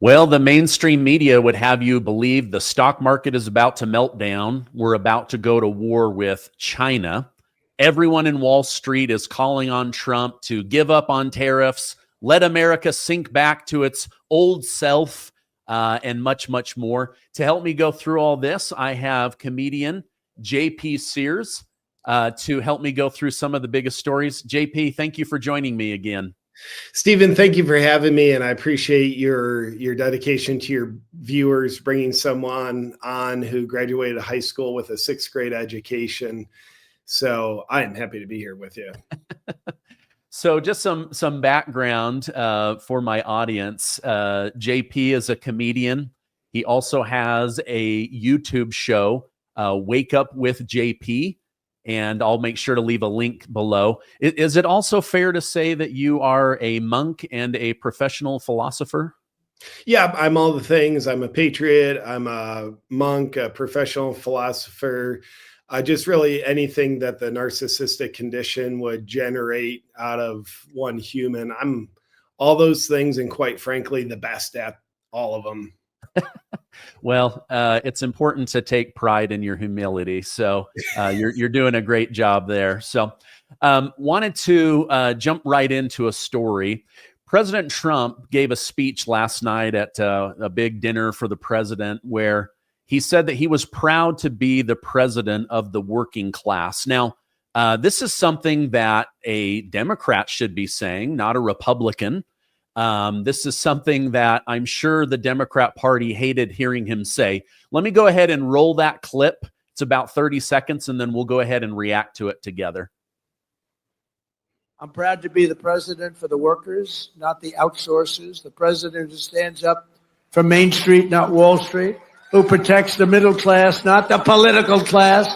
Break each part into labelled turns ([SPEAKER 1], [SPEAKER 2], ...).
[SPEAKER 1] Well, the mainstream media would have you believe the stock market is about to melt down. We're about to go to war with China. Everyone in Wall Street is calling on Trump to give up on tariffs, let America sink back to its old self, and much, much more. To help me go through all this, I have comedian JP Sears to help me go through some of the biggest stories. JP, thank you for joining me again.
[SPEAKER 2] Stephen, thank you for having me, and I appreciate your dedication to your viewers, bringing someone on who graduated high school with a 6th grade education. So I am happy to be here with you.
[SPEAKER 1] So just some background for my audience. JP is a comedian. He also has a YouTube show, Wake Up with JP. And I'll make sure to leave a link below. Is it also fair to say that you are a monk and a professional philosopher?
[SPEAKER 2] Yeah, I'm all the things. I'm a patriot. I'm a monk, a professional philosopher. Just really anything that the narcissistic condition would generate out of one human. I'm all those things, and quite frankly, the best at all of them.
[SPEAKER 1] Well, it's important to take pride in your humility. So you're doing a great job there. So wanted to jump right into a story. President Trump gave a speech last night at a big dinner for the president where he said that he was proud to be the president of the working class. Now, this is something that a Democrat should be saying, not a Republican. This is something that I'm sure the Democrat Party hated hearing him say. Let me go ahead and roll that clip. It's about 30 seconds, and then we'll go ahead and react to it together.
[SPEAKER 3] I'm proud to be the president for the workers, not the outsourcers. The president who stands up for Main Street, not Wall Street, who protects the middle class, not the political class,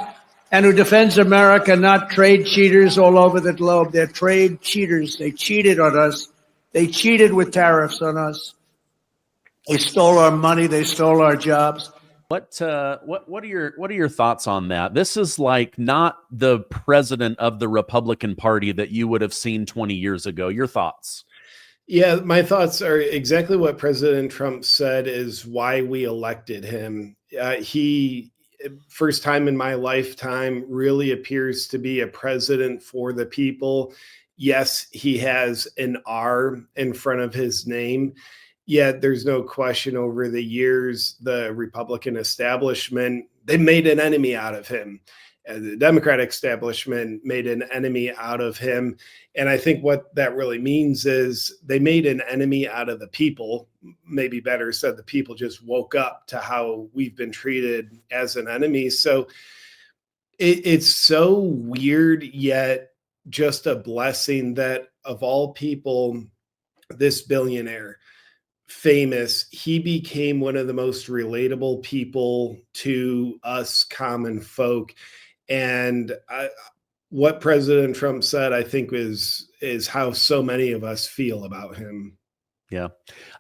[SPEAKER 3] and who defends America, not trade cheaters all over the globe. They're trade cheaters. They cheated on us. They cheated with tariffs on us. They stole our money. They stole our jobs.
[SPEAKER 1] What are your thoughts on that? This is like not the president of the Republican Party that you would have seen 20 years ago. Your thoughts?
[SPEAKER 2] Yeah, my thoughts are exactly what President Trump said is why we elected him. He, first time in my lifetime, really appears to be a president for the people. Yes, he has an R in front of his name, yet there's no question over the years, the Republican establishment, they made an enemy out of him. The Democratic establishment made an enemy out of him. And I think what that really means is they made an enemy out of the people. Maybe better said, the people just woke up to how we've been treated as an enemy. So it's so weird, yet just a blessing that of all people, this billionaire, famous, he became one of the most relatable people to us common folk. And what President Trump said, I think is how so many of us feel about him.
[SPEAKER 1] Yeah.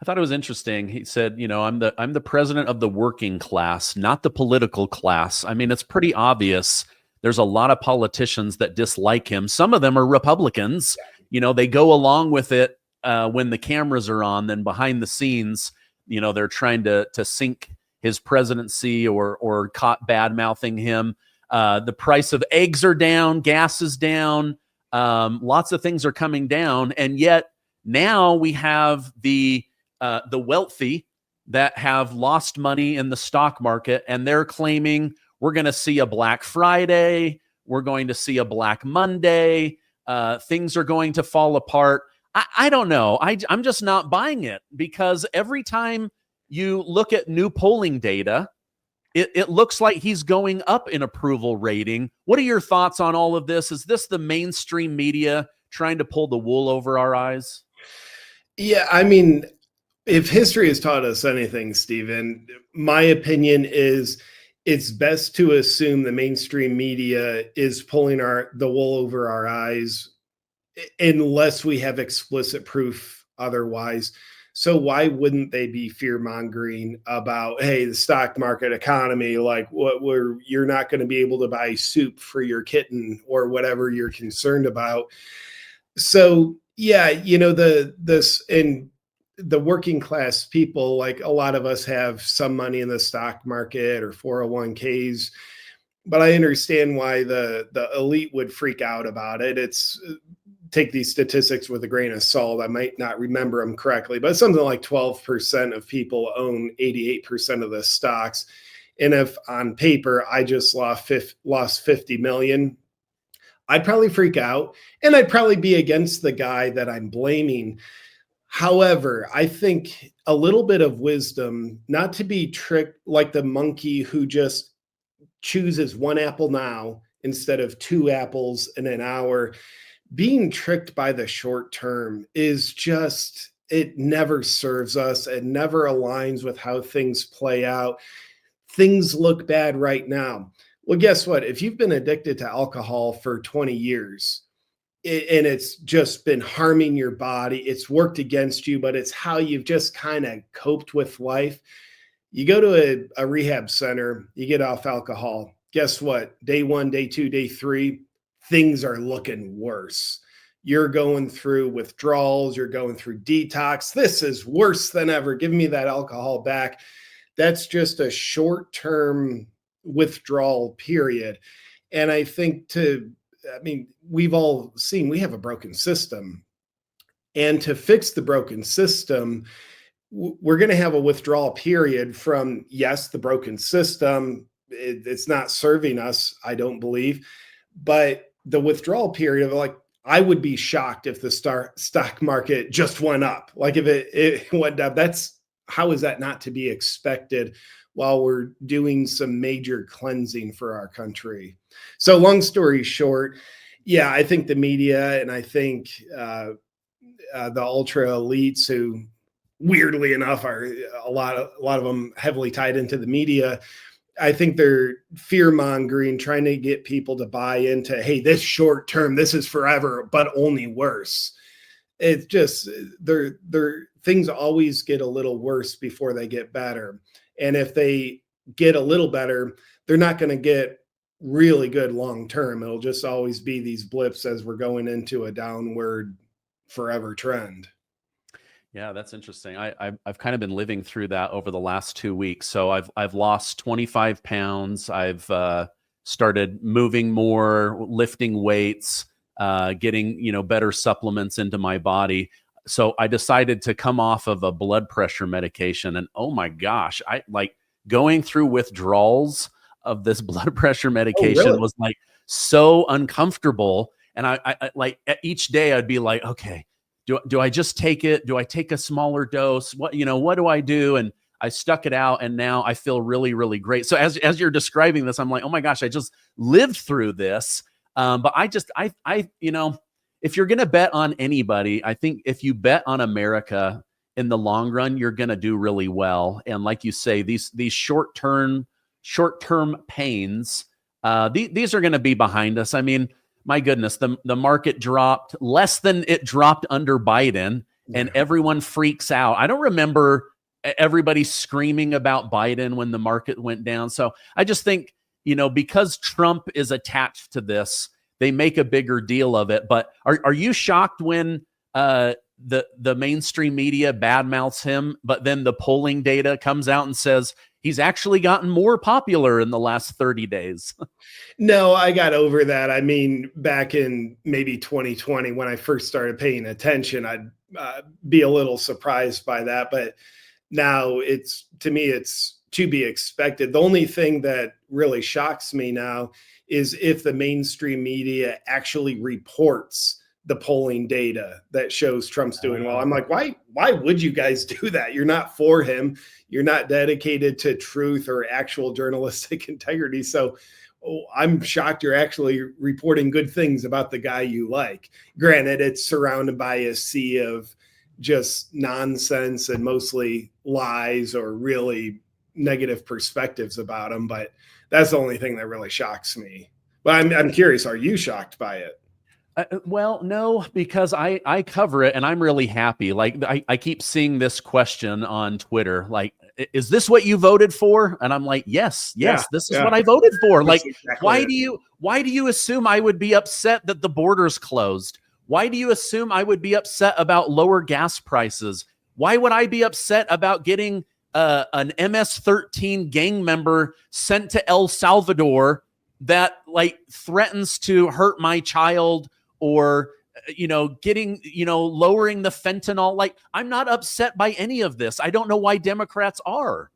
[SPEAKER 1] I thought it was interesting. He said, you know, I'm the president of the working class, not the political class. I mean, it's pretty obvious. There's a lot of politicians that dislike him. Some of them are Republicans. You know, they go along with it when the cameras are on. Then behind the scenes, you know, they're trying to sink his presidency or caught bad-mouthing him. The price of eggs are down. Gas is down. Lots of things are coming down. And yet now we have the wealthy that have lost money in the stock market, and they're claiming we're going to see a Black Friday. We're going to see a Black Monday. Things are going to fall apart. I don't know. I'm just not buying it, because every time you look at new polling data, it looks like he's going up in approval rating. What are your thoughts on all of this? Is this the mainstream media trying to pull the wool over our eyes?
[SPEAKER 2] Yeah, I mean, if history has taught us anything, Stephen, my opinion is it's best to assume the mainstream media is pulling the wool over our eyes unless we have explicit proof otherwise. So why wouldn't they be fear-mongering about, hey, the stock market economy, like you're not going to be able to buy soup for your kitten or whatever you're concerned about. So yeah, you know, and the working class people, like a lot of us have some money in the stock market or 401ks, but I understand why the elite would freak out about it. It's take these statistics with a grain of salt. I might not remember them correctly, but something like 12% of people own 88% of the stocks. And if on paper I just lost 50 million, I'd probably freak out, and I'd probably be against the guy that I'm blaming. However, I think a little bit of wisdom, not to be tricked like the monkey who just chooses one apple now instead of two apples in an hour. Being tricked by the short term is just, it never serves us. It never aligns with how things play out. Things look bad right now. Well, guess what? If you've been addicted to alcohol for 20 years, and it's just been harming your body, it's worked against you, but it's how you've just kind of coped with life. You go to a rehab center, you get off alcohol. Guess what? Day 1, day 2, day 3, things are looking worse. You're going through withdrawals, you're going through detox. This is worse than ever. Give me that alcohol back. That's just a short-term withdrawal period. And I think we've all seen we have a broken system. And to fix the broken system, we're going to have a withdrawal period from, yes, the broken system. It's not serving us, I don't believe. But the withdrawal period of, like, I would be shocked if the stock market just went up. Like if it went down, how is that not to be expected while we're doing some major cleansing for our country? So long story short, yeah, I think the media and I think the ultra elites, who weirdly enough are a lot of them heavily tied into the media, I think they're fear mongering, trying to get people to buy into, hey, this short term, this is forever, but only worse. It's just things always get a little worse before they get better. And if they get a little better, they're not going to get really good long term. It'll just always be these blips as we're going into a downward forever trend.
[SPEAKER 1] Yeah, that's interesting. I've kind of been living through that over the last 2 weeks. So I've lost 25 pounds. I've started moving more, lifting weights, getting better supplements into my body. So I decided to come off of a blood pressure medication, and oh my gosh, I like going through withdrawals of this blood pressure medication.
[SPEAKER 2] Really?
[SPEAKER 1] Was like so uncomfortable. And I like each day I'd be like, okay, do I just take it? Do I take a smaller dose? What do I do? And I stuck it out, and now I feel really, really great. So as you're describing this, I'm like, oh my gosh, I just lived through this. But if you're going to bet on anybody, I think if you bet on America in the long run, you're going to do really well. And like you say, these short-term pains, these are going to be behind us. I mean, my goodness, the market dropped less than it dropped under Biden, and everyone freaks out. I don't remember everybody screaming about Biden when the market went down. So I just think, because Trump is attached to this, they make a bigger deal of it. But are you shocked when the mainstream media badmouths him, but then the polling data comes out and says he's actually gotten more popular in the last 30 days?
[SPEAKER 2] No, I got over that. I mean, back in maybe 2020, when I first started paying attention, I'd be a little surprised by that. But now it's to be expected. The only thing that really shocks me now is if the mainstream media actually reports the polling data that shows Trump's doing well. I'm like, why would you guys do that? You're not for him. You're not dedicated to truth or actual journalistic integrity. So I'm shocked you're actually reporting good things about the guy you like. Granted, it's surrounded by a sea of just nonsense and mostly lies or really negative perspectives about him, but that's the only thing that really shocks me. But I'm curious, are you shocked by it?
[SPEAKER 1] Well, no, because I cover it and I'm really happy. Like I keep seeing this question on Twitter, like, is this what you voted for? And I'm like, yes, this is what I voted for. Like, exactly why do you assume I would be upset that the border's closed? Why do you assume I would be upset about lower gas prices? Why would I be upset about getting an MS-13 gang member sent to El Salvador that like threatens to hurt my child, or getting, lowering the fentanyl? Like, I'm not upset by any of this. I don't know why Democrats are.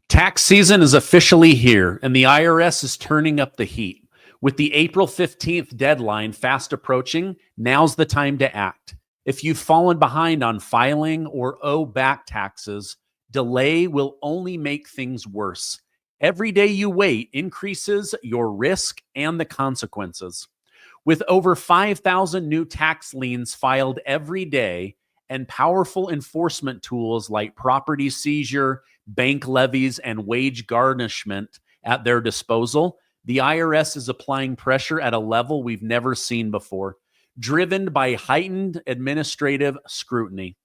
[SPEAKER 1] Tax season is officially here, and the IRS is turning up the heat. With the April 15th deadline fast approaching, now's the time to act. If you've fallen behind on filing or owe back taxes, delay will only make things worse. Every day you wait increases your risk and the consequences. With over 5,000 new tax liens filed every day and powerful enforcement tools like property seizure, bank levies, and wage garnishment at their disposal, the IRS is applying pressure at a level we've never seen before, driven by heightened administrative scrutiny.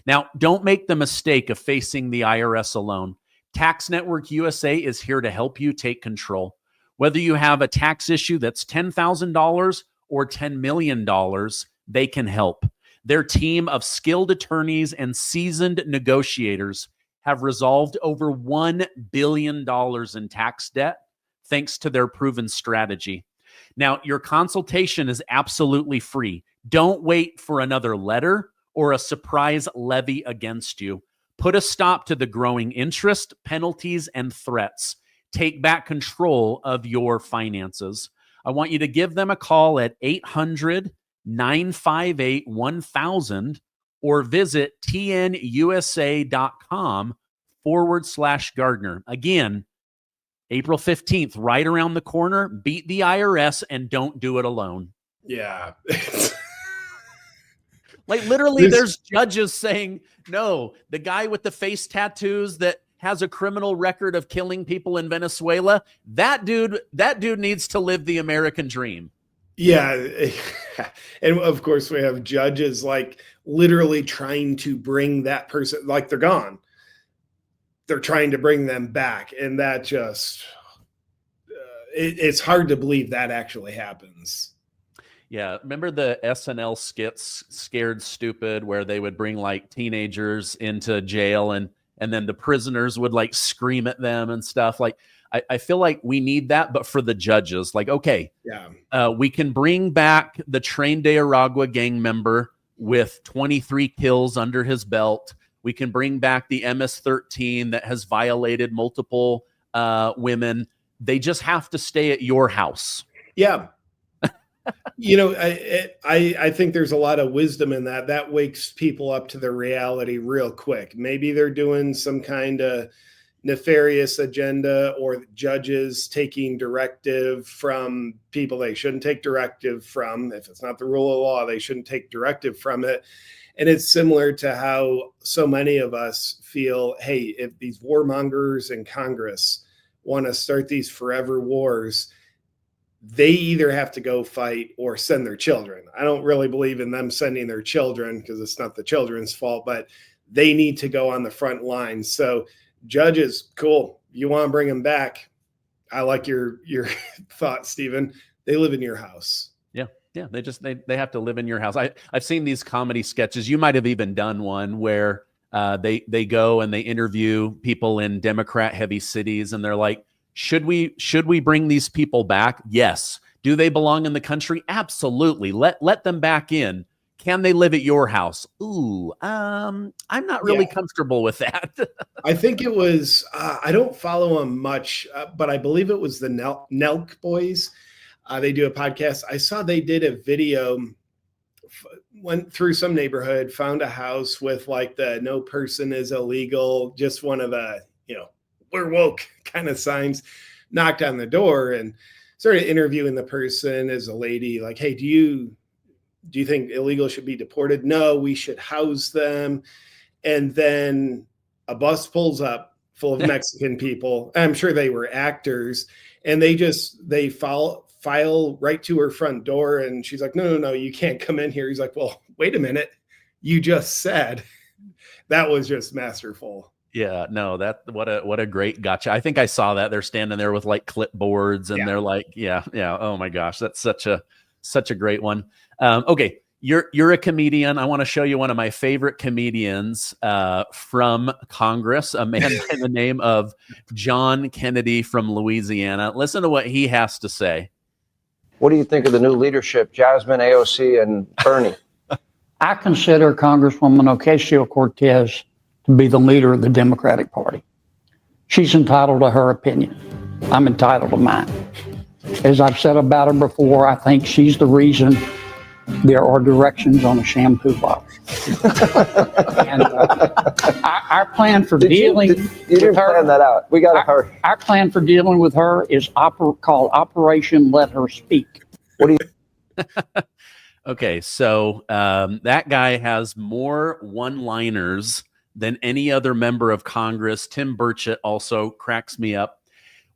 [SPEAKER 1] Now, don't make the mistake of facing the IRS alone. Tax Network USA is here to help you take control. Whether you have a tax issue that's $10,000 or $10 million, they can help. Their team of skilled attorneys and seasoned negotiators have resolved over $1 billion in tax debt thanks to their proven strategy. Now, your consultation is absolutely free. Don't wait for another letter or a surprise levy against you. Put a stop to the growing interest, penalties, and threats. Take back control of your finances. I want you to give them a call at 800-958-1000 or visit tnusa.com/Gardner. Again, April 15th, right around the corner. Beat the IRS and don't do it alone.
[SPEAKER 2] Yeah.
[SPEAKER 1] Like, literally, there's judges saying, no, the guy with the face tattoos that has a criminal record of killing people in Venezuela, that dude needs to live the American dream.
[SPEAKER 2] Yeah. And of course, we have judges like literally trying to bring that person, like they're gone. They're trying to bring them back. And that just, it's hard to believe that actually happens.
[SPEAKER 1] Yeah. Remember the SNL skits, Scared Stupid, where they would bring like teenagers into jail and then the prisoners would like scream at them and stuff. Like, I feel like we need that, but for the judges. Like, okay,
[SPEAKER 2] yeah,
[SPEAKER 1] we can bring back the Tren de Aragua gang member with 23 kills under his belt. We can bring back the MS-13 that has violated multiple women. They just have to stay at your house.
[SPEAKER 2] Yeah. I think there's a lot of wisdom in that. That wakes people up to the reality real quick. Maybe they're doing some kind of nefarious agenda, or judges taking directive from people they shouldn't take directive from. If it's not the rule of law, they shouldn't take directive from it. And it's similar to how so many of us feel, hey, if these warmongers in Congress want to start these forever wars, they either have to go fight or send their children. I don't really believe in them sending their children because it's not the children's fault, but they need to go on the front line. So judges, cool. You want to bring them back. I like your thought, Stephen. They live in your house.
[SPEAKER 1] Yeah. They have to live in your house. I've seen these comedy sketches. You might have even done one where they go and they interview people in Democrat heavy cities, and they're like, should we bring these people back? Yes. Do they belong in the country? Absolutely. Let them back in. Can they live at your house? Ooh, I'm not really comfortable with that.
[SPEAKER 2] I think it was, I don't follow them much, but I believe it was the Nelk boys. They do a podcast. I saw they did a video, went through some neighborhood, found a house with like the no person is illegal, just one of the, we're woke kind of signs, knocked on the door and started interviewing the person as a lady, like, hey, do you think illegals should be deported? No, we should house them. And then a bus pulls up full of Mexican people. I'm sure they were actors, and they file right to her front door. And she's like, no, you can't come in here. He's like, well, wait a minute. You just said. That was just masterful.
[SPEAKER 1] Yeah, no, what a great gotcha. I think I saw that. They're standing there with like clipboards and they're like, yeah. Oh my gosh, that's such a great one. Okay, You're a comedian. I want to show you one of my favorite comedians from Congress, a man by the name of John Kennedy from Louisiana. Listen to what he has to say.
[SPEAKER 4] What do you think of the new leadership, Jasmine, AOC, and Bernie?
[SPEAKER 5] I consider Congresswoman Ocasio-Cortez to be the leader of the Democratic Party. She's entitled to her opinion. I'm entitled to mine. As I've said about her before, I think she's the reason there are directions on a shampoo box. And our plan for dealing
[SPEAKER 4] you didn't
[SPEAKER 5] with her,
[SPEAKER 4] plan that out. We got to hurry.
[SPEAKER 5] Our plan for dealing with her is called Operation Let Her Speak.
[SPEAKER 4] What do you?
[SPEAKER 1] Okay, so that guy has more one-liners than any other member of Congress. Tim Burchett also cracks me up.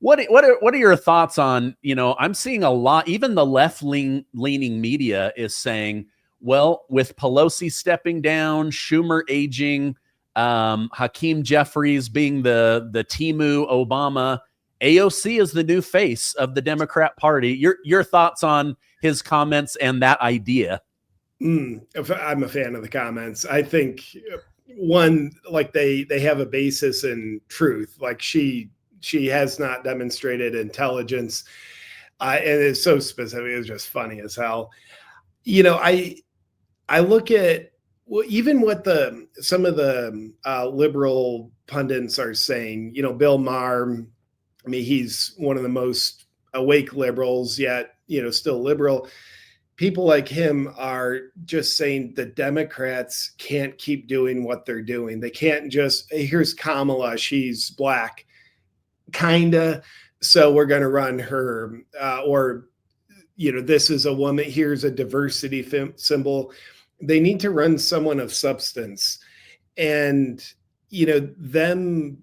[SPEAKER 1] What are your thoughts on, I'm seeing a lot, even the left-leaning media is saying, well, with Pelosi stepping down, Schumer aging, Hakeem Jeffries being the Timu Obama, AOC is the new face of the Democrat Party. Your thoughts on his comments and that idea?
[SPEAKER 2] I'm a fan of the comments. I think one, like they have a basis in truth. Like she has not demonstrated intelligence, and it's so specific. It's just funny as hell. I look at even what some of the liberal pundits are saying. Bill Maher. I mean, he's one of the most awake liberals, yet still liberal. People like him are just saying the Democrats can't keep doing what they're doing. They can't just, hey, here's Kamala, she's black, kinda, so we're going to run her. Or, this is a woman, here's a diversity symbol. They need to run someone of substance. And, them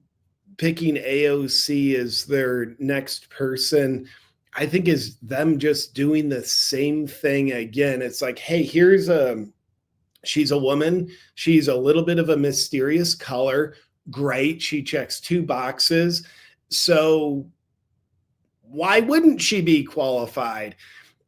[SPEAKER 2] picking AOC as their next person, I think is them just doing the same thing again. It's like, hey, she's a woman. She's a little bit of a mysterious color. Great. She checks 2 boxes. So why wouldn't she be qualified?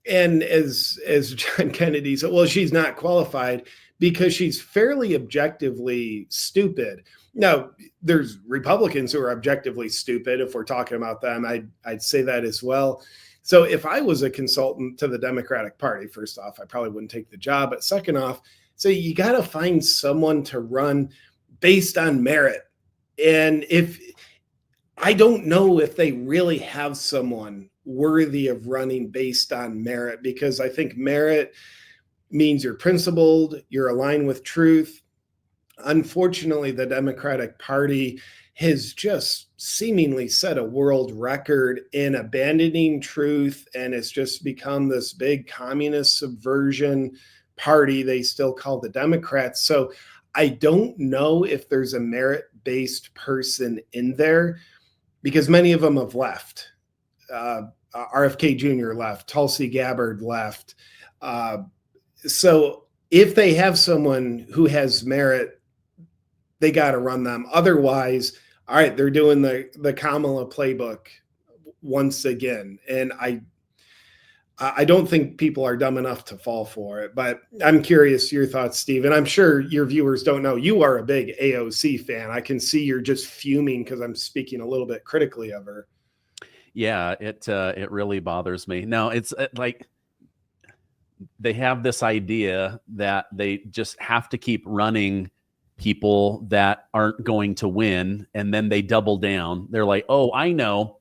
[SPEAKER 2] And as John Kennedy said, well, she's not qualified because she's fairly objectively stupid. Now, there's Republicans who are objectively stupid. If we're talking about them, I'd say that as well. So if I was a consultant to the Democratic Party, first off, I probably wouldn't take the job. But second off, so you got to find someone to run based on merit. And I don't know if they really have someone worthy of running based on merit, because I think merit means you're principled, you're aligned with truth. Unfortunately, the Democratic Party has just seemingly set a world record in abandoning truth, and it's just become this big communist subversion party they still call the Democrats. So I don't know if there's a merit-based person in there, because many of them have left. RFK Jr. left, Tulsi Gabbard left. So if they have someone who has merit, they got to run them. Otherwise, all right, they're doing the Kamala playbook once again. And I don't think people are dumb enough to fall for it. But I'm curious your thoughts, Steve. And I'm sure your viewers don't know. You are a big AOC fan. I can see you're just fuming because I'm speaking a little bit critically of her.
[SPEAKER 1] Yeah, it really bothers me. Now, it's like they have this idea that they just have to keep running people that aren't going to win, and then they double down. They're like, oh, I know.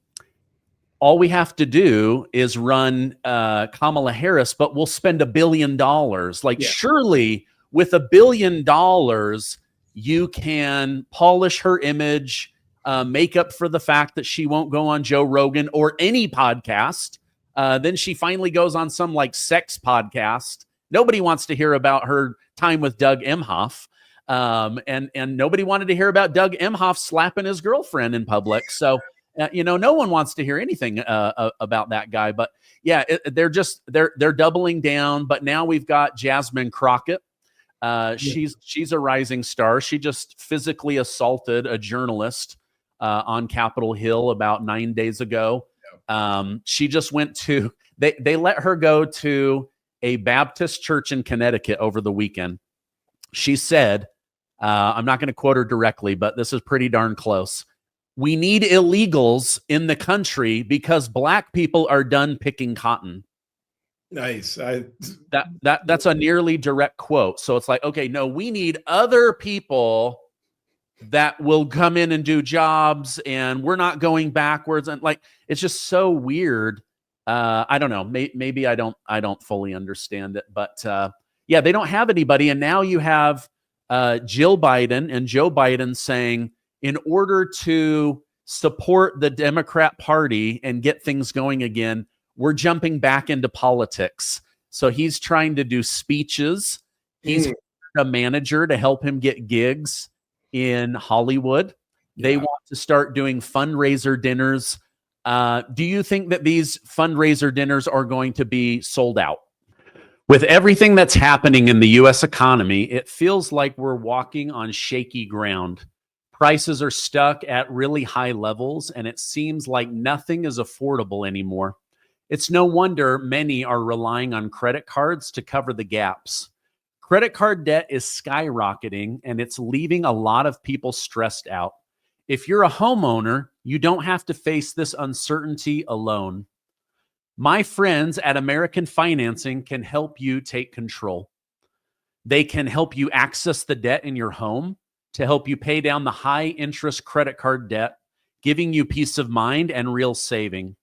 [SPEAKER 1] All we have to do is run Kamala Harris, but we'll spend $1 billion. Like, yeah. Surely with $1 billion, you can polish her image, make up for the fact that she won't go on Joe Rogan or any podcast. Then she finally goes on some like sex podcast. Nobody wants to hear about her time with Doug Emhoff. And nobody wanted to hear about Doug Emhoff slapping his girlfriend in public. So, no one wants to hear anything about that guy. But yeah, they're doubling down. But now we've got Jasmine Crockett. She's a rising star. She just physically assaulted a journalist on Capitol Hill about 9 days ago. She just went to they let her go to a Baptist church in Connecticut over the weekend. She said, I'm not going to quote her directly, but this is pretty darn close. We need illegals in the country because black people are done picking cotton.
[SPEAKER 2] Nice.
[SPEAKER 1] That's a nearly direct quote. So it's like, okay, no, we need other people that will come in and do jobs, and we're not going backwards. And like, it's just so weird. I don't know. Maybe I don't fully understand it, but yeah, they don't have anybody. And now you have Jill Biden and Joe Biden saying, in order to support the Democrat Party and get things going again, we're jumping back into politics. So he's trying to do speeches. He's a manager to help him get gigs in Hollywood. They want to start doing fundraiser dinners. Do you think that these fundraiser dinners are going to be sold out? With everything that's happening in the U.S. economy, it feels like we're walking on shaky ground. Prices are stuck at really high levels, and it seems like nothing is affordable anymore. It's no wonder many are relying on credit cards to cover the gaps. Credit card debt is skyrocketing, and it's leaving a lot of people stressed out. If you're a homeowner, you don't have to face this uncertainty alone. My friends at American Financing can help you take control. They can help you access the debt in your home to help you pay down the high interest credit card debt, giving you peace of mind and real saving.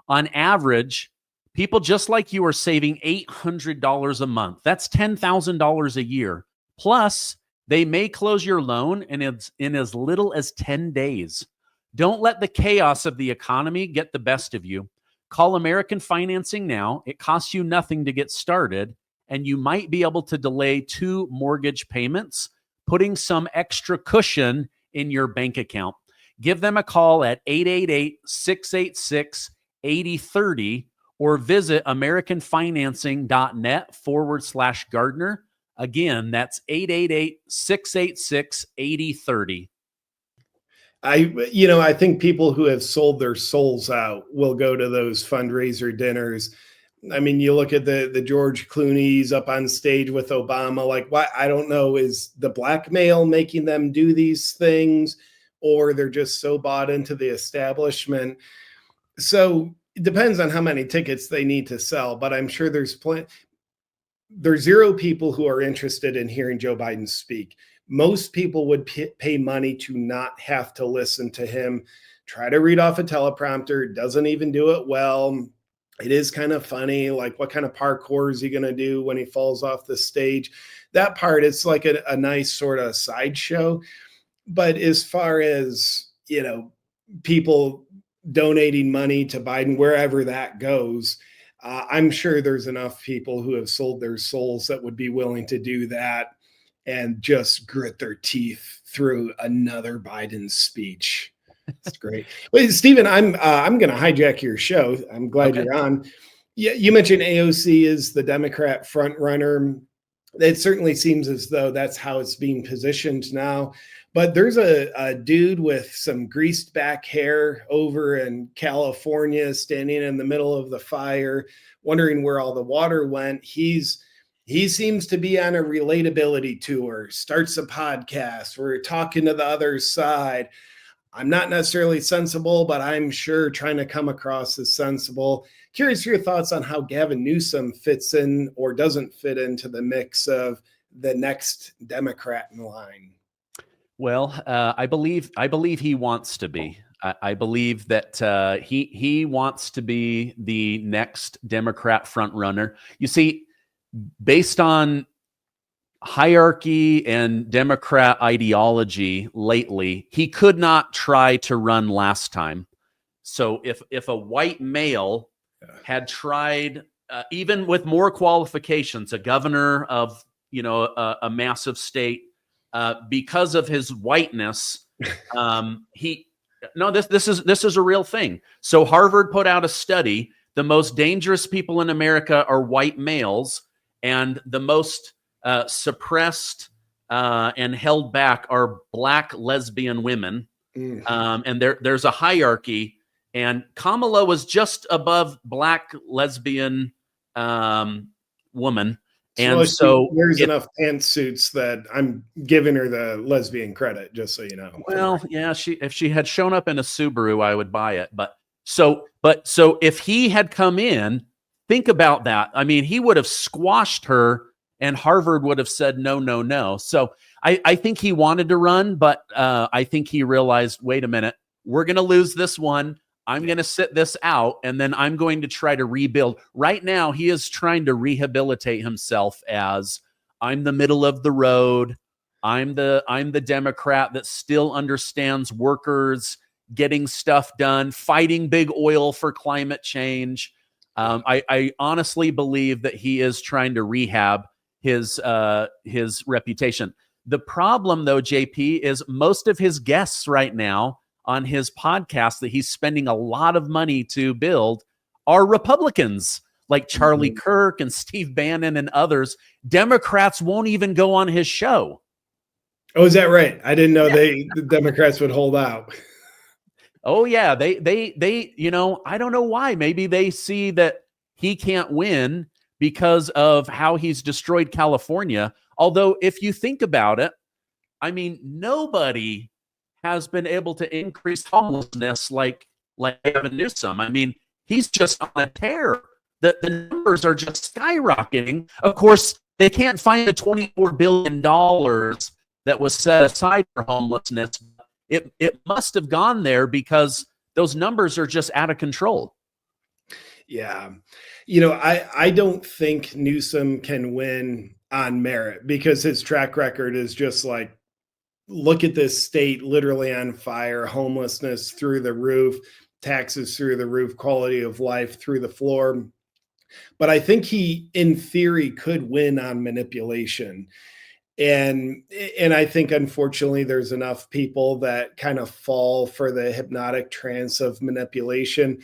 [SPEAKER 1] On average, people just like you are saving $800 a month. That's $10,000 a year. Plus, they may close your loan in as little as 10 days. Don't let the chaos of the economy get the best of you. Call American Financing now. It costs you nothing to get started, and you might be able to delay 2 mortgage payments, putting some extra cushion in your bank account. Give them a call at 888-686-8030 or visit americanfinancing.net/Gardner. Again, that's 888-686-8030.
[SPEAKER 2] I think people who have sold their souls out will go to those fundraiser dinners. I mean, you look at the George Clooney's up on stage with Obama, like, why? I don't know, is the blackmail making them do these things, or they're just so bought into the establishment? So it depends on how many tickets they need to sell, but I'm sure there's zero people who are interested in hearing Joe Biden speak. Most people would pay money to not have to listen to him try to read off a teleprompter. Doesn't even do it well. It is kind of funny. Like, what kind of parkour is he going to do when he falls off the stage? That part, it's like a nice sort of sideshow. But as far as, people donating money to Biden, wherever that goes, I'm sure there's enough people who have sold their souls that would be willing to do that and just grit their teeth through another Biden speech. That's great. Wait, Stephen, I'm going to hijack your show. I'm glad you're on. Yeah, you mentioned AOC is the Democrat front runner. It certainly seems as though that's how it's being positioned now. But there's a dude with some greased back hair over in California standing in the middle of the fire, wondering where all the water went. He seems to be on a relatability tour, starts a podcast. We're talking to the other side. I'm not necessarily sensible, but I'm sure trying to come across as sensible. Curious your thoughts on how Gavin Newsom fits in or doesn't fit into the mix of the next Democrat in line.
[SPEAKER 1] Well, I believe he wants to be. I believe that he wants to be the next Democrat frontrunner. You see, based on hierarchy and Democrat ideology lately, he could not try to run last time. So if a white male had tried, even with more qualifications, a governor of a massive state, because of his whiteness, this is a real thing. So Harvard put out a study: the most dangerous people in America are white males, and the most suppressed and held back are Black lesbian women. And there's a hierarchy, and Kamala was just above Black lesbian woman.
[SPEAKER 2] Well,
[SPEAKER 1] And so
[SPEAKER 2] there's enough pantsuits that I'm giving her the lesbian credit, just so you know.
[SPEAKER 1] Well, yeah, if she had shown up in a Subaru, I would buy it. But so if he had come in, think about that. I mean, he would have squashed her and Harvard would have said no, no, no. So I think he wanted to run, but I think he realized, wait a minute, we're going to lose this one. I'm going to sit this out, and then I'm going to try to rebuild. Right now, he is trying to rehabilitate himself as I'm the middle of the road. I'm the Democrat that still understands workers, getting stuff done, fighting big oil for climate change. I honestly believe that he is trying to rehab his reputation. The problem, though, JP, is most of his guests right now on his podcast that he's spending a lot of money to build are Republicans like Charlie Kirk and Steve Bannon and others. Democrats won't even go on his show.
[SPEAKER 2] Oh, is that right? I didn't know the Democrats would hold out.
[SPEAKER 1] Oh yeah, they you know, I don't know why. Maybe they see that he can't win because of how he's destroyed California. Although if you think about it, I mean, nobody has been able to increase homelessness like Gavin Newsom. I mean, he's just on a tear. The numbers are just skyrocketing. Of course, they can't find the $24 billion that was set aside for homelessness. It must have gone there because those numbers are just out of control.
[SPEAKER 2] Yeah. You know, I don't think Newsom can win on merit because his track record is just like, look at this state literally on fire, homelessness through the roof, taxes through the roof, quality of life through the floor. But I think he, in theory, could win on manipulation. And I think, unfortunately, there's enough people that kind of fall for the hypnotic trance of manipulation.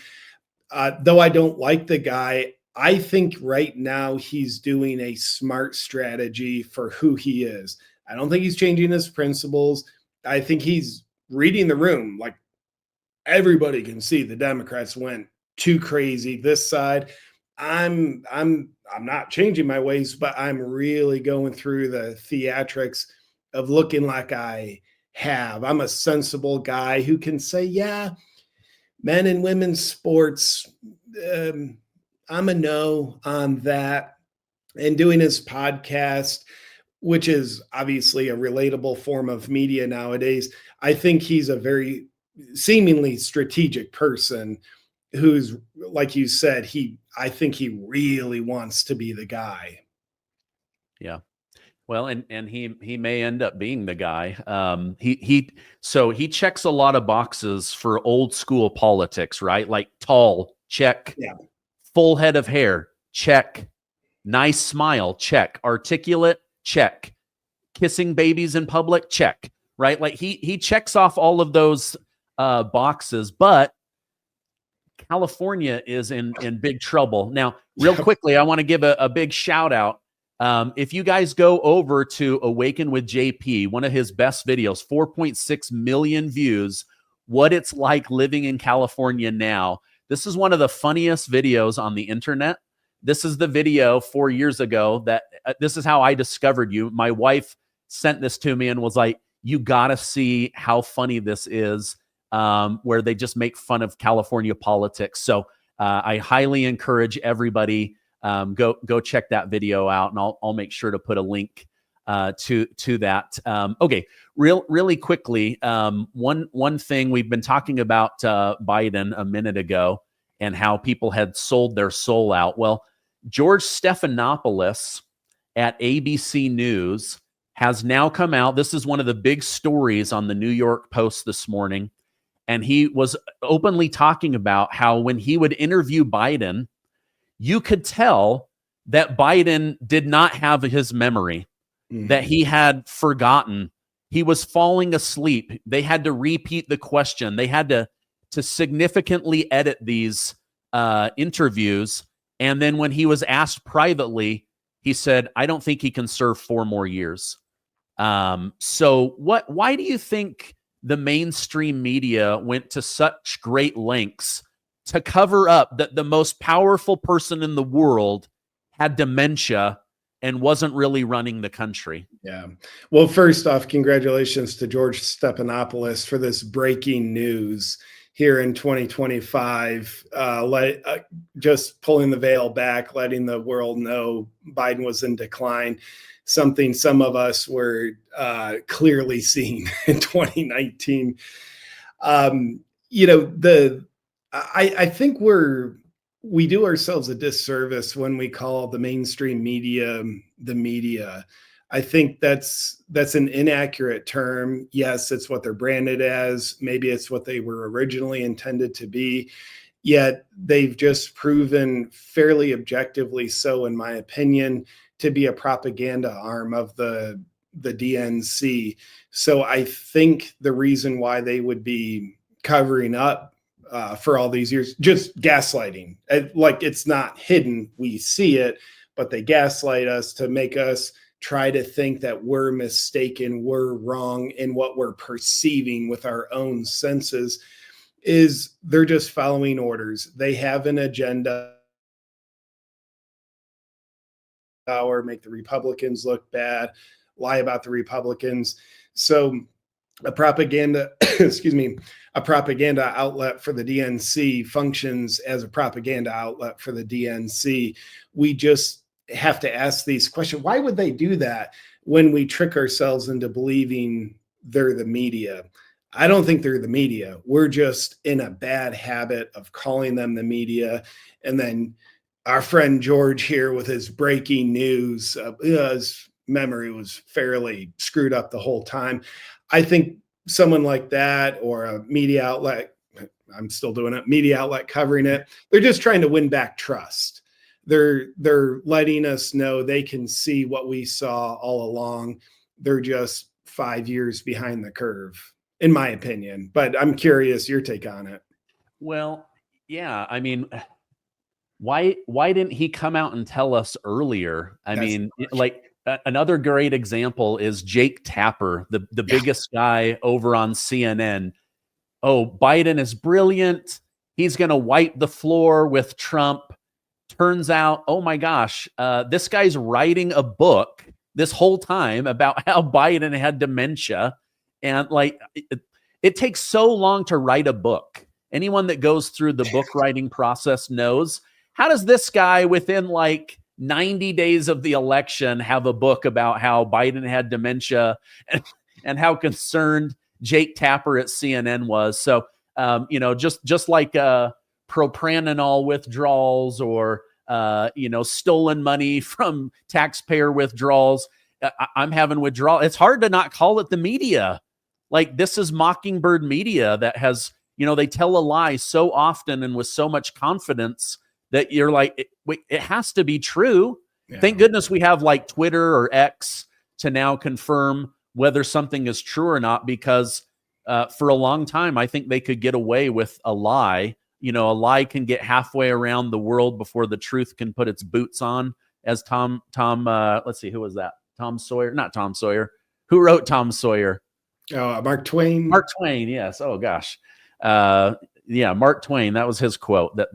[SPEAKER 2] Though I don't like the guy, I think right now he's doing a smart strategy for who he is. I don't think he's changing his principles. I think he's reading the room. Like, everybody can see the Democrats went too crazy this side. I'm not changing my ways, but I'm really going through the theatrics of looking like I have. I'm a sensible guy who can say, yeah, men and women's sports, I'm a no on that. And doing his podcast, which is obviously a relatable form of media nowadays, I think he's a very seemingly strategic person who's, like you said, I think he really wants to be the guy.
[SPEAKER 1] Yeah. Well, and he may end up being the guy. He checks a lot of boxes for old school politics, right? Like tall, check.
[SPEAKER 2] Yeah.
[SPEAKER 1] Full head of hair, check. Nice smile, check. Articulate, check. Kissing babies in public, check. Right? Like he checks off all of those boxes, but California is in big trouble. Now, real quickly, I want to give a big shout out. If you guys go over to Awaken with JP, one of his best videos, 4.6 million views, what it's like living in California now. This is one of the funniest videos on the internet. This is the video 4 years ago that this is how I discovered you. My wife sent this to me and was like, you got to see how funny this is, where they just make fun of California politics. So I highly encourage everybody go check that video out, and I'll make sure to put a link to that. Okay, really quickly, one thing we've been talking about Biden a minute ago and how people had sold their soul out. Well, George Stephanopoulos at ABC News has now come out. This is one of the big stories on the New York Post this morning. And he was openly talking about how when he would interview Biden, you could tell that Biden did not have his memory, that he had forgotten. He was falling asleep. They had to repeat the question. They had to significantly edit these interviews. And then when he was asked privately, he said, I don't think he can serve 4 more years. So why do you think the mainstream media went to such great lengths to cover up that the most powerful person in the world had dementia and wasn't really running the country.
[SPEAKER 2] Yeah. Well, first off, congratulations to George Stephanopoulos for this breaking news here in 2025. Just pulling the veil back, letting the world know Biden was in decline, something some of us were clearly seeing in 2019. I think we do ourselves a disservice when we call the mainstream media the media. I think that's an inaccurate term. Yes, it's what they're branded as. Maybe it's what they were originally intended to be. Yet they've just proven fairly objectively so, in my opinion, to be a propaganda arm of the DNC. So I think the reason why they would be covering up for all these years, just gaslighting, like it's not hidden, we see it, but they gaslight us to make us try to think that we're mistaken, we're wrong in what we're perceiving with our own senses. Is they're just following orders. They have an agenda, or make the Republicans look bad, lie about the Republicans. So a propaganda, a propaganda outlet for the DNC functions as a propaganda outlet for the DNC. We just have to ask these questions. Why would they do that when we trick ourselves into believing they're the media? I don't think they're the media. We're just in a bad habit of calling them the media. And then our friend George here with his breaking news, his memory was fairly screwed up the whole time. I think someone like that, or a media outlet, I'm still doing it, media outlet covering it, they're just trying to win back trust. They're letting us know they can see what we saw all along. They're just 5 years behind the curve, in my opinion. But I'm curious your take on it.
[SPEAKER 1] Well, yeah, I mean, why didn't he come out and tell us earlier? I mean, like another great example is Jake Tapper, the biggest guy over on CNN. Oh, Biden is brilliant. He's going to wipe the floor with Trump. Turns out, oh my gosh, this guy's writing a book this whole time about how Biden had dementia. And like, it takes so long to write a book. Anyone that goes through the book writing process knows. How does this guy within like 90 days of the election have a book about how Biden had dementia and how concerned Jake Tapper at CNN was? So, just like propranolol withdrawals or, stolen money from taxpayer withdrawals, I'm having withdrawal. It's hard to not call it the media. Like, this is Mockingbird media that has, they tell a lie so often and with so much confidence that you're like, it has to be true. Yeah. Thank goodness we have like Twitter or X to now confirm whether something is true or not, because for a long time, I think they could get away with a lie. A lie can get halfway around the world before the truth can put its boots on. As let's see, who was that? Tom Sawyer? Not Tom Sawyer. Who wrote Tom Sawyer?
[SPEAKER 2] Mark Twain.
[SPEAKER 1] Mark Twain, yes. Oh gosh. Mark Twain. That was his quote, that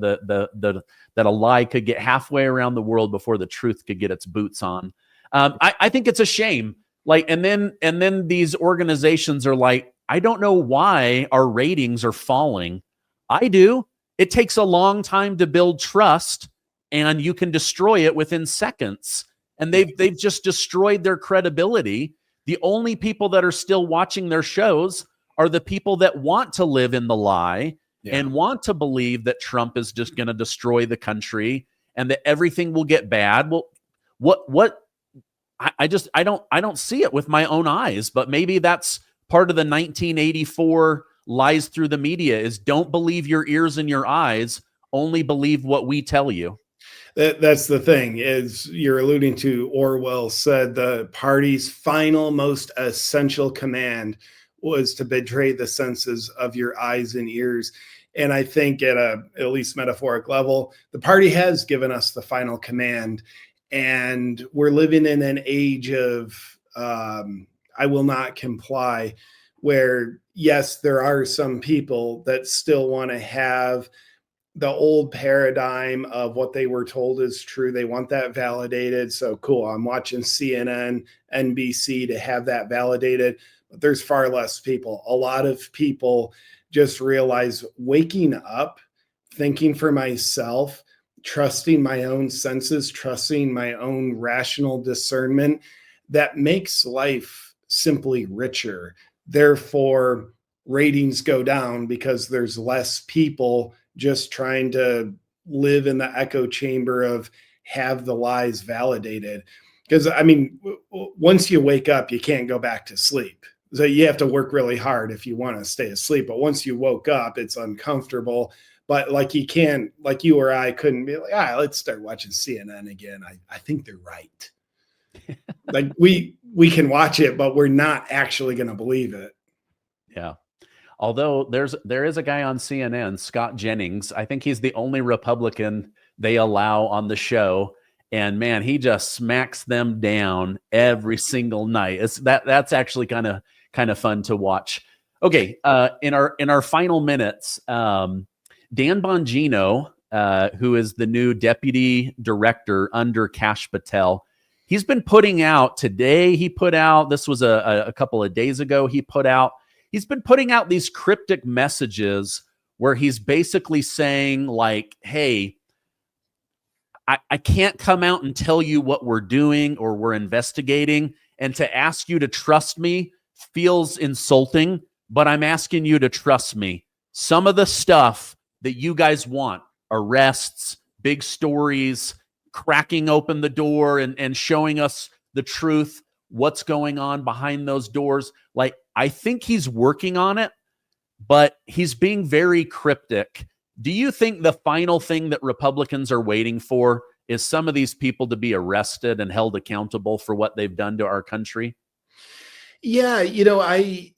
[SPEAKER 1] that a lie could get halfway around the world before the truth could get its boots on. I think it's a shame. Like, and then these organizations are like, I don't know why our ratings are falling. I do. It takes a long time to build trust, and you can destroy it within seconds. And they've just destroyed their credibility. The only people that are still watching their shows are the people that want to live in the lie and want to believe that Trump is just going to destroy the country and that everything will get bad. Well, I don't see it with my own eyes, but maybe that's part of the 1984 lies through the media is don't believe your ears and your eyes, only believe what we tell you.
[SPEAKER 2] That's the thing, is you're alluding to. Orwell said the party's final, most essential command was to betray the senses of your eyes and ears. And I think at least metaphoric level, the party has given us the final command. And we're living in an age of I will not comply, where, yes, there are some people that still want to have the old paradigm of what they were told is true. They want that validated. So cool. I'm watching CNN, NBC to have that validated. But there's far less people. A lot of people just realize waking up, thinking for myself, trusting my own senses, trusting my own rational discernment, that makes life simply richer. Therefore, ratings go down because there's less people just trying to live in the echo chamber of have the lies validated. Because, I mean, once you wake up, you can't go back to sleep. So you have to work really hard if you want to stay asleep. But once you woke up, it's uncomfortable. But like you can't, like you or I couldn't be like, let's start watching CNN again. I think they're right. Like we can watch it, but we're not actually going to believe it.
[SPEAKER 1] Yeah. Although there is a guy on CNN, Scott Jennings. I think he's the only Republican they allow on the show. And man, he just smacks them down every single night. That's actually kind of fun to watch. Okay, in our final minutes, Dan Bongino, who is the new deputy director under Kash Patel, he's been putting out today. He put out, this was a couple of days ago. He's been putting out these cryptic messages where he's basically saying like, hey, I can't come out and tell you what we're doing or we're investigating, and to ask you to trust me feels insulting, but I'm asking you to trust me. Some of the stuff that you guys want, arrests, big stories, cracking open the door and showing us the truth, what's going on behind those doors. Like, I think he's working on it, but he's being very cryptic. Do you think the final thing that Republicans are waiting for is some of these people to be arrested and held accountable for what they've done to our country?
[SPEAKER 2] Yeah, I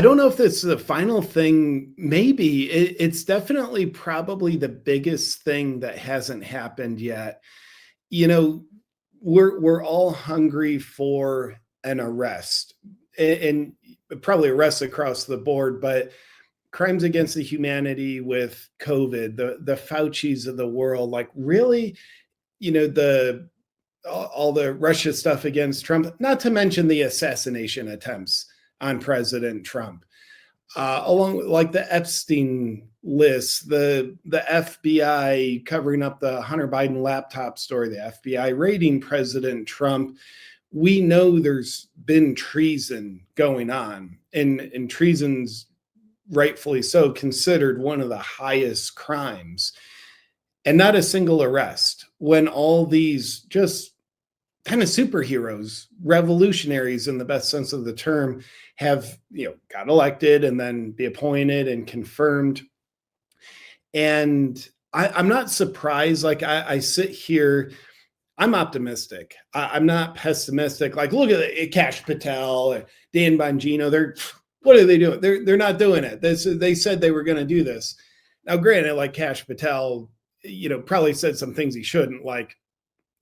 [SPEAKER 2] don't know if that's the final thing. Maybe it's definitely probably the biggest thing that hasn't happened yet. We're all hungry for an arrest, and probably arrests across the board, but crimes against the humanity with COVID, the Faucis of the world, like really, all the Russia stuff against Trump, not to mention the assassination attempts on President Trump, along with like the Epstein list, the FBI covering up the Hunter Biden laptop story, the FBI raiding President Trump. We know there's been treason going on, and treason's rightfully so considered one of the highest crimes, and not a single arrest when all these just kind of superheroes, revolutionaries in the best sense of the term, have got elected and then be appointed and confirmed. And I'm not surprised. Like I sit here, I'm optimistic. I'm not pessimistic. Like, look at Kash Patel, Dan Bongino. What are they doing? They're not doing it. They said they were going to do this. Now, granted, like Kash Patel, probably said some things he shouldn't, like,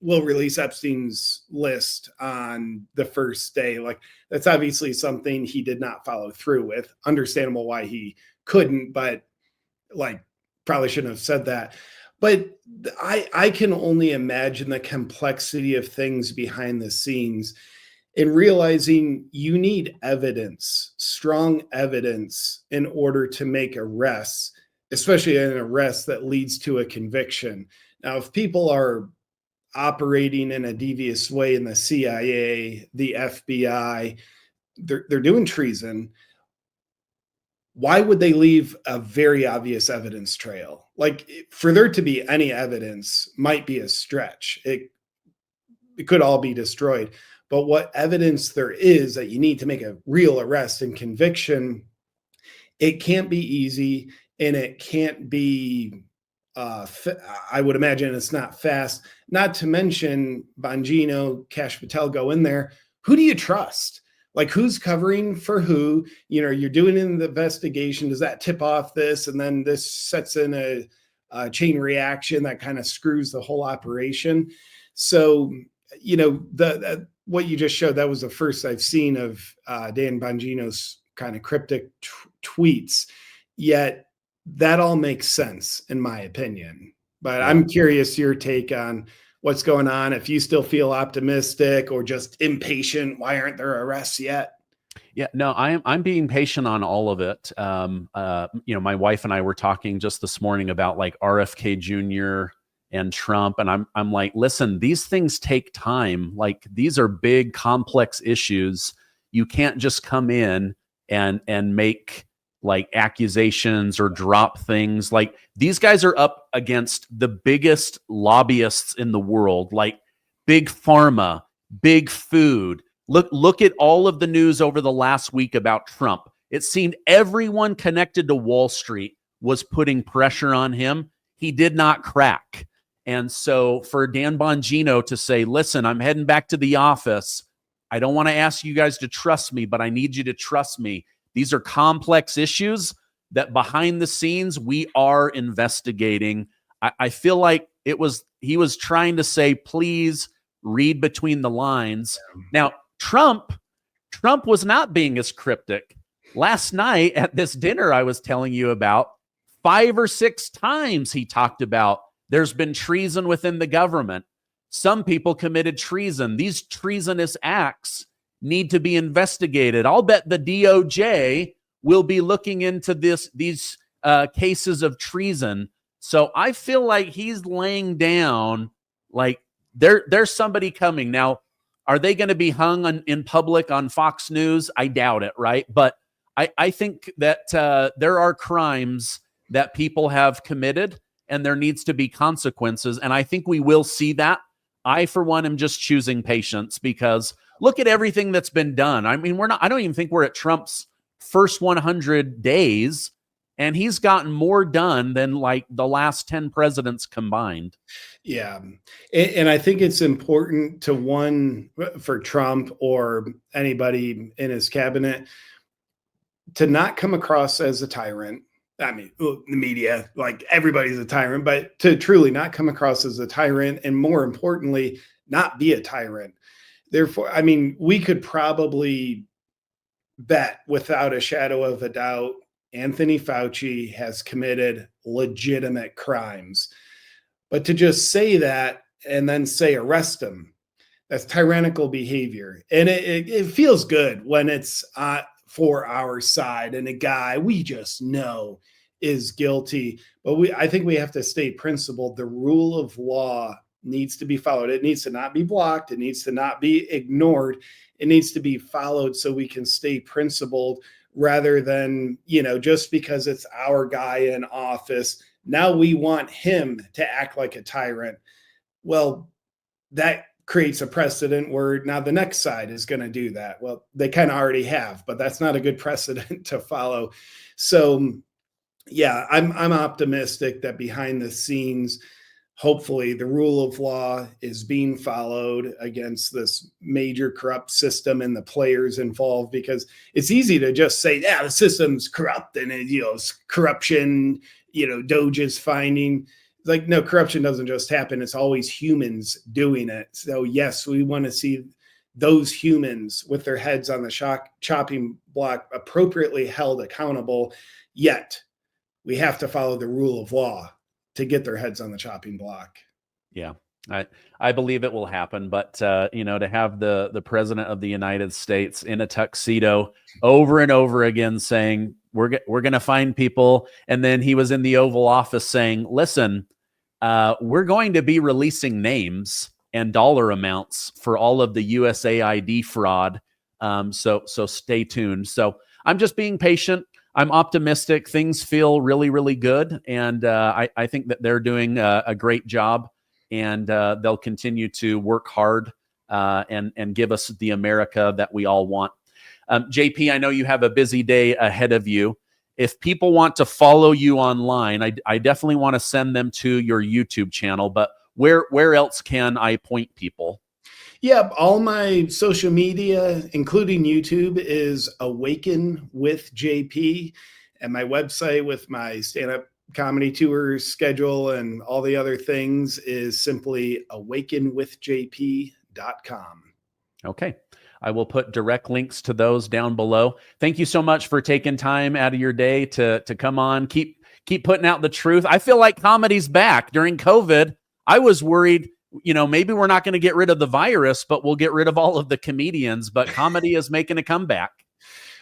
[SPEAKER 2] we'll release Epstein's list on the first day. Like, that's obviously something he did not follow through with. Understandable why he couldn't, but like, probably shouldn't have said that. But I can only imagine the complexity of things behind the scenes, and realizing you need evidence, strong evidence, in order to make arrests, especially an arrest that leads to a conviction. Now, if people are operating in a devious way in the CIA, the FBI, they're doing treason, why would they leave a very obvious evidence trail? Like, for there to be any evidence might be a stretch. It could all be destroyed. But what evidence there is that you need to make a real arrest and conviction, it can't be easy, and it can't be, I would imagine it's not fast. Not to mention Bongino, Kash Patel go in there. Who do you trust? Like, who's covering for who? You're doing an investigation. Does that tip off this? And then this sets in a chain reaction that kind of screws the whole operation. So, what you just showed, that was the first I've seen of Dan Bongino's kind of cryptic tweets. Yet that all makes sense in my opinion. But
[SPEAKER 1] Yeah.
[SPEAKER 2] I'm curious your take on what's going on. If you still feel optimistic or just impatient, why aren't there arrests yet?
[SPEAKER 1] Yeah, no, I'm being patient on all of it. My wife and I were talking just this morning about like RFK Jr. and Trump, and I'm like, listen, these things take time. Like these are big, complex issues. You can't just come in and make like accusations or drop things. Like these guys are up against the biggest lobbyists in the world, like big pharma, big food. Look at all of the news over the last week about Trump. It seemed everyone connected to Wall Street was putting pressure on him. He did not crack. And so for Dan Bongino to say, listen, I'm heading back to the office. I don't want to ask you guys to trust me, but I need you to trust me. These are complex issues that behind the scenes we are investigating. I feel like he was trying to say, please read between the lines. Now, Trump was not being as cryptic. Last night at this dinner I was telling you about, 5 or 6 times he talked about there's been treason within the government. Some people committed treason. These treasonous acts need to be investigated. I'll bet the DOJ will be looking into these cases of treason. So I feel like he's laying down like there's somebody coming. Now, are they going to be hung in public on Fox News? I doubt it, right? But I think that there are crimes that people have committed and there needs to be consequences. And I think we will see that. I, for one, am just choosing patience because look at everything that's been done. I mean, I don't even think we're at Trump's first 100 days, and he's gotten more done than like the last 10 presidents combined.
[SPEAKER 2] Yeah. And I think it's important for Trump or anybody in his cabinet to not come across as a tyrant. I mean, the media, like everybody's a tyrant, but to truly not come across as a tyrant and more importantly, not be a tyrant. Therefore, I mean, we could probably bet without a shadow of a doubt, Anthony Fauci has committed legitimate crimes. But to just say that and then say arrest him, that's tyrannical behavior. And it feels good when it's for our side and a guy we just know is guilty. But I think we have to stay principled. The rule of law needs to be followed. It needs to not be blocked. It needs to not be ignored. It needs to be followed so we can stay principled rather than, just because it's our guy in office, now we want him to act like a tyrant. Well, that creates a precedent where now the next side is going to do that. Well, they kind of already have, but that's not a good precedent to follow. So, yeah, I'm optimistic that behind the scenes, hopefully the rule of law is being followed against this major corrupt system and the players involved, because it's easy to just say, yeah, the system's corrupt and it's corruption, DOJ is finding. Like, no, corruption doesn't just happen. It's always humans doing it. So yes, we want to see those humans with their heads on the chopping block appropriately held accountable. Yet we have to follow the rule of law to get their heads on the chopping block.
[SPEAKER 1] Yeah, I believe it will happen. But, to have the president of the United States in a tuxedo over and over again saying, we're going to find people. And then he was in the Oval Office saying, listen, we're going to be releasing names and dollar amounts for all of the USAID fraud. So stay tuned. So I'm just being patient. I'm optimistic. Things feel really, really good. And I think that they're doing a great job, and they'll continue to work hard and give us the America that we all want. JP, I know you have a busy day ahead of you. If people want to follow you online, I definitely want to send them to your YouTube channel, but where else can I point people?
[SPEAKER 2] Yeah, all my social media, including YouTube, is Awaken with JP, and my website with my stand-up comedy tour schedule and all the other things is simply awakenwithjp.com.
[SPEAKER 1] Okay. I will put direct links to those down below. Thank you so much for taking time out of your day to come on. Keep keep putting out the truth. I feel like comedy's back. During COVID, I was worried, maybe we're not going to get rid of the virus, but we'll get rid of all of the comedians. But comedy is making a comeback.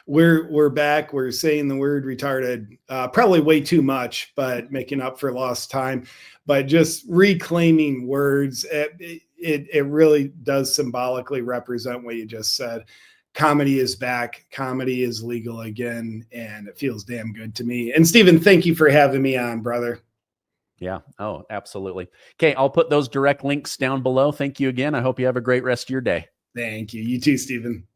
[SPEAKER 2] We're back. We're saying the word retarded probably way too much, but making up for lost time. But just reclaiming words, it really does symbolically represent what you just said. Comedy is back. Comedy is legal again, and it feels damn good to me. And Stephen, thank you for having me on, brother.
[SPEAKER 1] Yeah. Oh, absolutely. Okay, I'll put those direct links down below. Thank you again. I hope you have a great rest of your day.
[SPEAKER 2] Thank you. You too, Stephen.